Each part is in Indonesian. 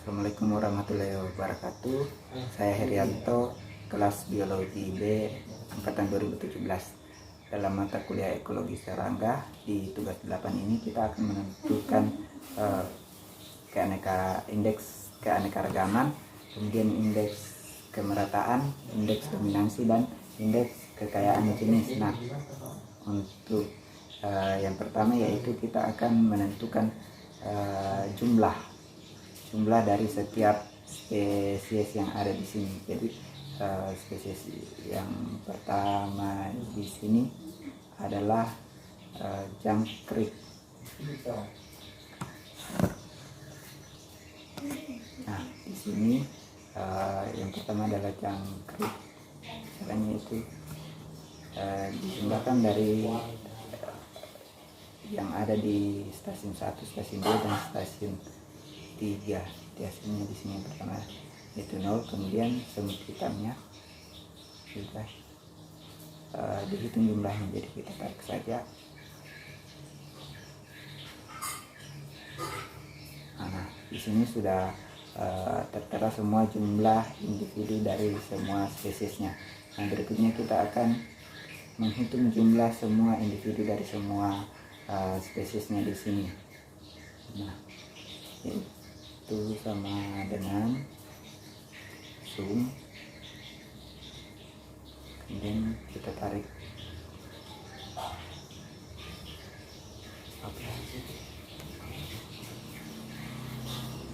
Assalamualaikum warahmatullahi wabarakatuh. Saya Herianto, kelas Biologi B angkatan 2017. Dalam mata kuliah Ekologi Serangga di tugas 8 ini kita akan menentukan indeks keanekaragaman, kemudian indeks kemerataan, indeks dominansi, dan indeks kekayaan jenis. Nah, untuk yang pertama yaitu kita akan menentukan jumlah dari setiap spesies yang ada di sini. Jadi spesies yang pertama di sini adalah jangkrik. Nah, di sini yang pertama adalah jangkrik. Caranya itu dijumlahkan dari yang ada di stasiun 1, stasiun 2, dan stasiun 3. Di hasilnya di sini yang pertama itu 0, kemudian semut hitamnya juga dihitung jumlahnya, jadi kita tarik saja. Nah, di sini sudah tertera semua jumlah individu dari semua spesiesnya. Nah, berikutnya kita akan menghitung jumlah semua individu dari semua spesiesnya di sini. Nah, itu sama dengan sum, kemudian kita tarik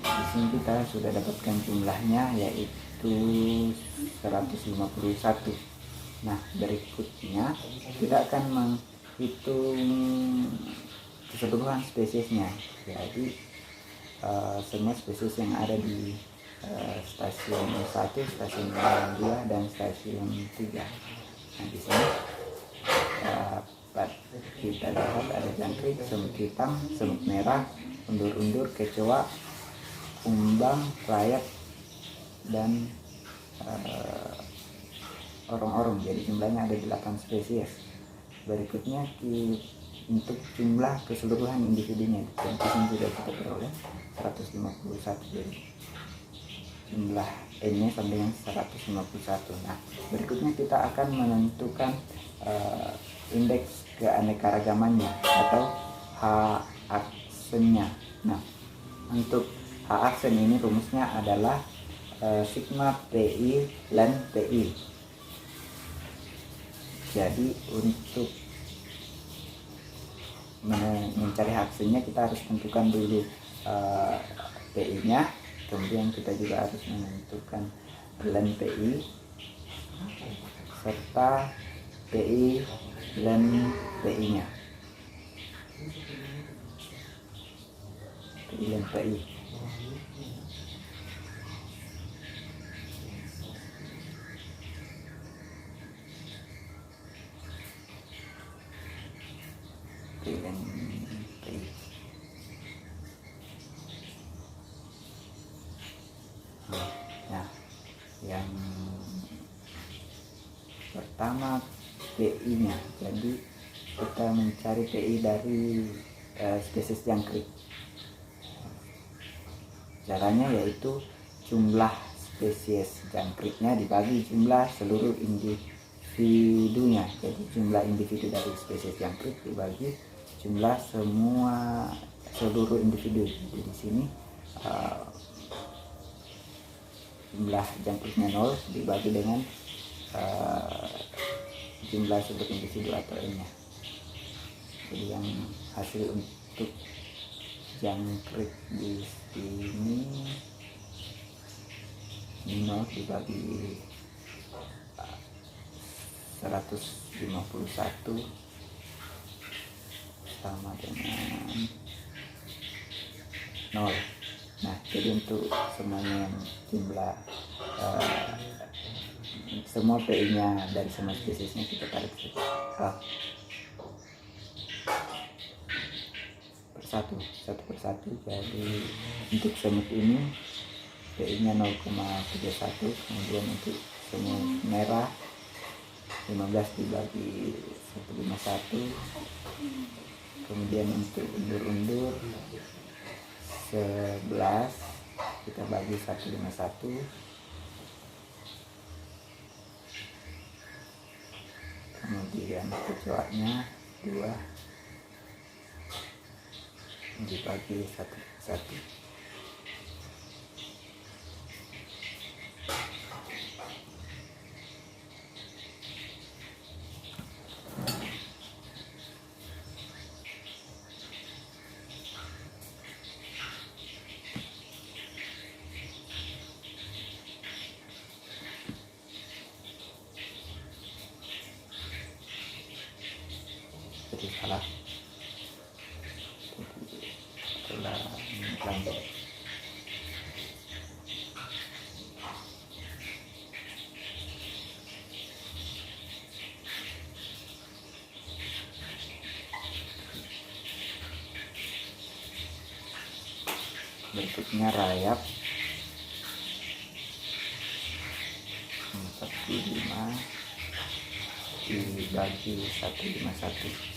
di sini kita sudah dapatkan jumlahnya yaitu 151. Nah, berikutnya kita akan menghitung keseluruhan spesiesnya. Jadi semua spesies yang ada di stasiun 1, stasiun 2, dan stasiun 3. Nah, di sini kita dapat ada jangkrik, semut hitam, semut merah, undur-undur, kecoa, kumbang, rayap, dan orong-orong. Jadi jumlahnya ada 8 spesies. Berikutnya untuk jumlah keseluruhan individunya, dan di sini sudah kita peroleh 151. Jadi jumlah N-nya sama dengan 151. Nah, berikutnya kita akan menentukan indeks keanekaragamannya atau H-aksennya. Nah, untuk H-aksen ini rumusnya adalah sigma PI ln PI. Jadi untuk mencari aksennya kita harus tentukan dulu PI nya, kemudian kita juga harus menentukan ln PI serta PI ln PI nya. PI ln PI. Nah, yang pertama PI nya, jadi kita mencari PI dari spesies jangkrik. Caranya yaitu jumlah spesies jangkriknya dibagi jumlah seluruh individunya. Jadi jumlah individu dari spesies jangkrik dibagi jumlah seluruh individu. Jadi di sini jumlah jangkriknya 0 dibagi dengan jumlah seluruh individu atau N-nya. Jadi yang hasil untuk jangkrik di sini 0 dibagi 151 sama dengan 0. Nah, jadi untuk semuanya jumlah semua PI nya dari semua spesiesnya kita tarik satu persatu. Jadi untuk semut ini PI nya 0,31, kemudian untuk semut merah 15 dibagi 151, kemudian untuk undur-undur 11, kita bagi 151, kemudian kecoaknya 2 dibagi 1. Jadi salah setelah lanjut. Berikutnya rayap 45 dibagi 151.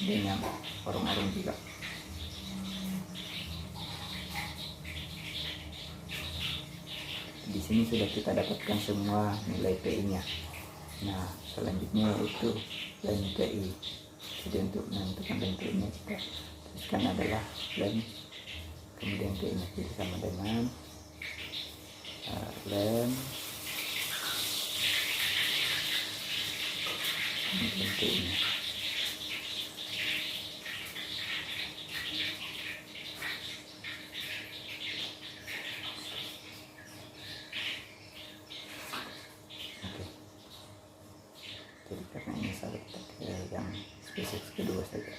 Dengan orang-orang juga. Di sini sudah kita dapatkan semua nilai PI-nya. Nah, selanjutnya yaitu len PI. Jadi untuk menentukan len PI-nya kita tuliskan adalah len, kemudian PI-nya jadi sama dengan len kemudian PI-nya. Jadi karena ini saya kita ke yang spesies kedua saja.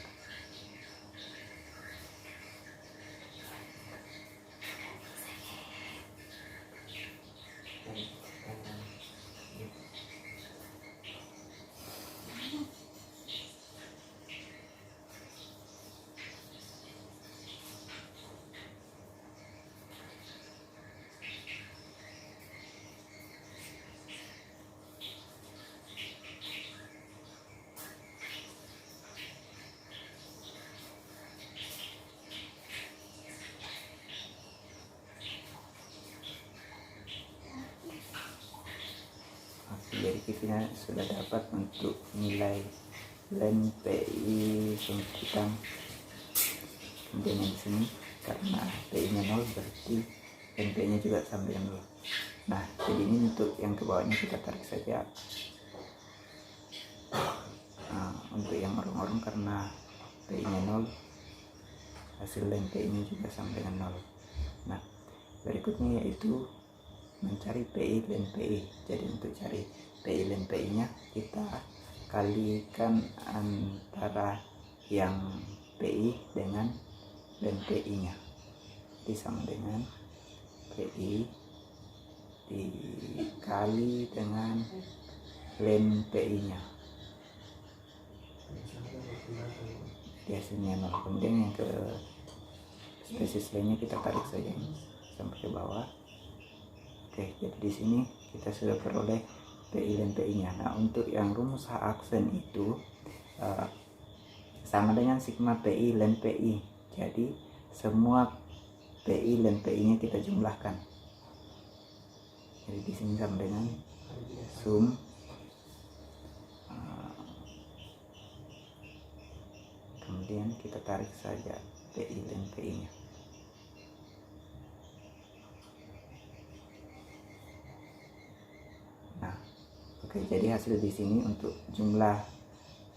Jadi kita sudah dapat untuk nilai len PI hitam. Kemudian yang di sini karena PI-nya 0 berarti len PI-nya juga sama dengan 0. Nah, jadi ini untuk yang ke bawahnya kita tarik saja. Nah, untuk yang orang-orang karena PI-nya 0, hasil len PI-nya juga sama dengan 0. Nah, berikutnya yaitu mencari PI len PI. Jadi untuk cari PI len PI-nya kita kalikan antara yang PI dengan len PI-nya. Jadi sama dengan PI dikali dengan len PI-nya. Hasilnya 0. Kemudian yang ke spesies lainnya kita tarik saja sampai ke bawah. Oke, jadi di sini kita sudah peroleh PI dan PI-nya. Nah, untuk yang rumus H aksen itu sama dengan sigma PI len PI. Jadi semua PI len PI-nya kita jumlahkan. Jadi di sini sama dengan sum kemudian kita tarik saja PI len PI-nya. Oke, jadi hasil di sini untuk jumlah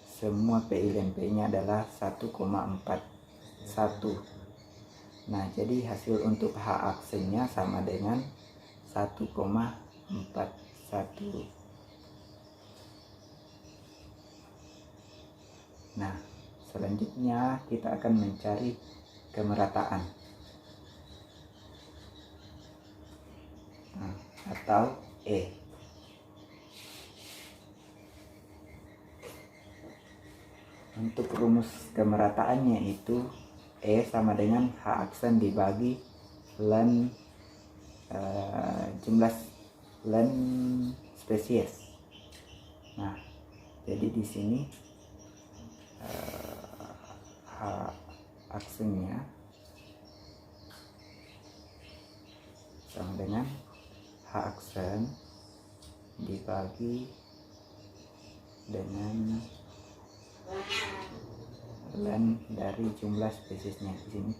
semua PI dan PI-nya adalah 1,41. Nah, jadi hasil untuk H aksennya sama dengan 1,41. Nah, selanjutnya kita akan mencari kemerataan atau E. Untuk rumus kemerataannya itu E sama dengan H aksen dibagi len jumlah len spesies. Nah, Jadi di sini H aksennya sama dengan H aksen dibagi dengan len dari jumlah spesiesnya. Di sini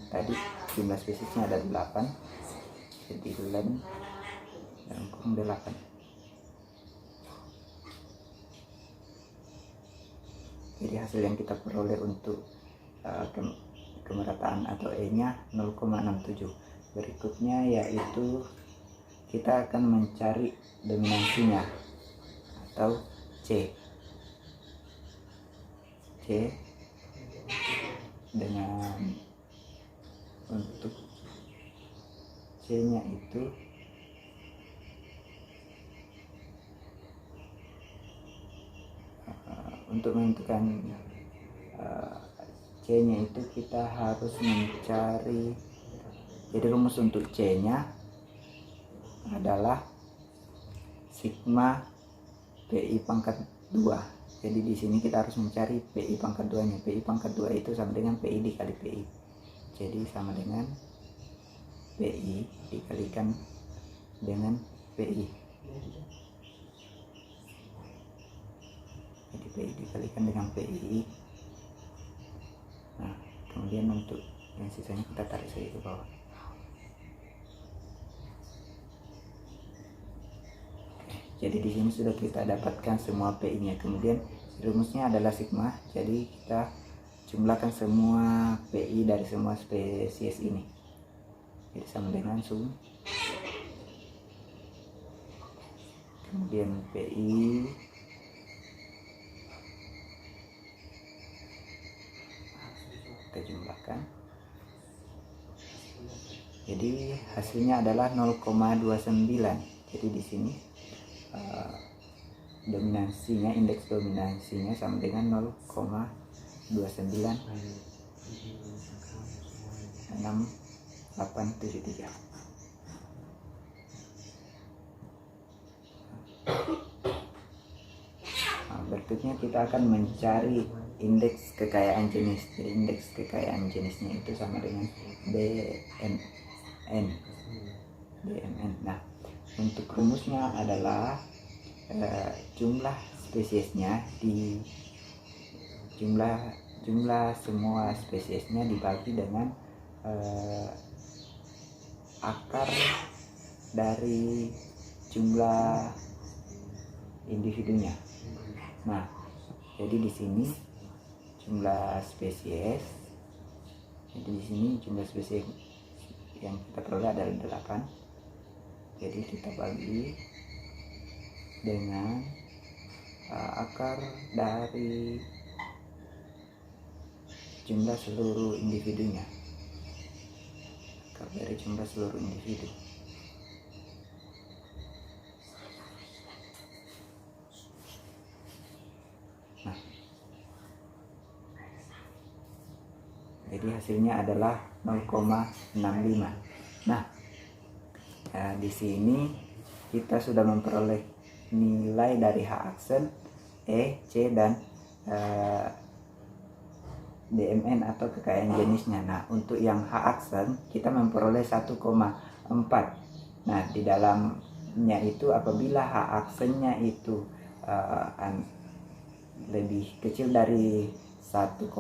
tadi jumlah spesiesnya ada 8, jadi len dalam kurung 8. Jadi hasil yang kita peroleh untuk kemerataan atau E nya 0,67. Berikutnya yaitu kita akan mencari dominansinya atau C dengan untuk C nya itu untuk menentukan C nya itu kita harus mencari, jadi rumus untuk C nya adalah sigma PI pangkat 2. Jadi di sini kita harus mencari PI pangkat 2 nya. PI pangkat 2 itu sama dengan PI dikali PI. Jadi sama dengan PI dikalikan dengan PI. Jadi PI dikalikan dengan PI. Nah, kemudian untuk yang sisanya kita tarik saja ke bawah. Jadi di sini sudah kita dapatkan semua PI-nya. Kemudian rumusnya adalah sigma. Jadi kita jumlahkan semua PI dari semua spesies ini. Jadi sama dengan sum. Kemudian PI kita jumlahkan. Jadi hasilnya adalah 0,29. Jadi di sini dominansinya, indeks dominansinya sama dengan 0,296873. Berikutnya kita akan mencari indeks kekayaan jenis. Jadi indeks kekayaan jenisnya itu sama dengan DMN. Nah, untuk rumusnya adalah jumlah spesiesnya di jumlah semua spesiesnya dibagi dengan akar dari jumlah individunya. Nah, jadi di sini jumlah spesies. Jadi di sini jumlah spesies yang kita peroleh adalah 8. Jadi kita bagi dengan akar dari jumlah seluruh individunya. Akar dari jumlah seluruh individu. Nah, jadi hasilnya adalah 0,65. Nah, di sini kita sudah memperoleh nilai dari H aksen, E, C, dan DMN atau kekayaan jenisnya. Nah, untuk yang H aksen kita memperoleh 1,4. Nah, di dalamnya itu apabila H aksennya itu lebih kecil dari 1,0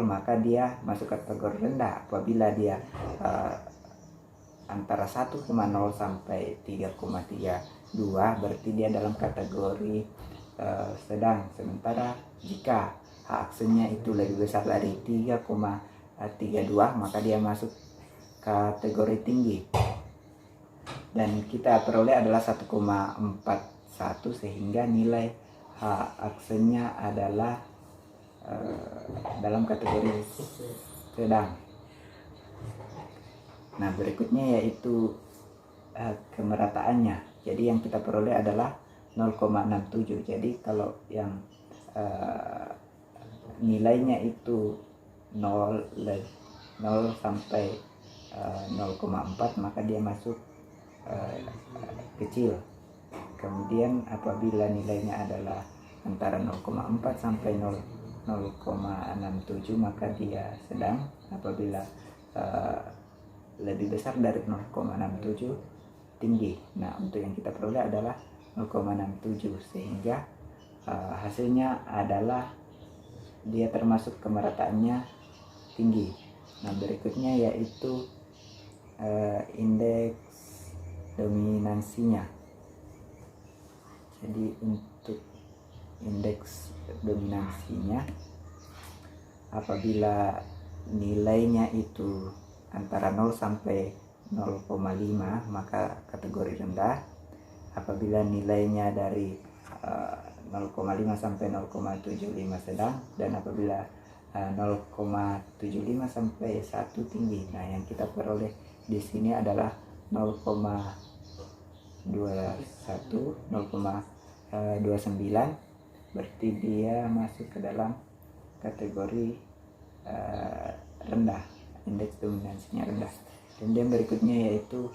maka dia masuk kategori rendah. Apabila dia antara 1,0 sampai 3,32 berarti dia dalam kategori sedang. Sementara jika H aksennya itu lebih besar dari 3,32 maka dia masuk kategori tinggi. Dan kita peroleh adalah 1,41 sehingga nilai H aksennya adalah dalam kategori sedang. Nah, berikutnya yaitu kemerataannya. Jadi yang kita peroleh adalah 0,67. Jadi kalau yang nilainya itu 0 sampai 0,4 maka dia masuk kecil. Kemudian apabila nilainya adalah antara 0,4 sampai 0,67 maka dia sedang. Apabila lebih besar dari 0,67 tinggi. Nah, untuk yang kita peroleh adalah 0,67 sehingga hasilnya adalah dia termasuk kemerataannya tinggi. Nah, berikutnya yaitu indeks dominansinya. Jadi untuk indeks dominansinya, apabila nilainya itu antara 0 sampai 0,5 maka kategori rendah. Apabila nilainya dari 0,5 sampai 0,75 sedang, dan apabila 0,75 sampai 1 tinggi. Nah, yang kita peroleh di sini adalah 0,21, 0,29, berarti dia masuk ke dalam kategori rendah, indeks dominansinya rendah. Dan yang berikutnya yaitu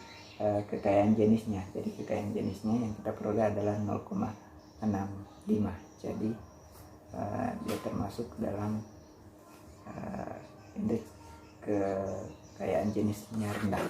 kekayaan jenisnya. Jadi kekayaan jenisnya yang kita peroleh adalah 0,65. Jadi dia termasuk dalam indeks kekayaan jenisnya rendah.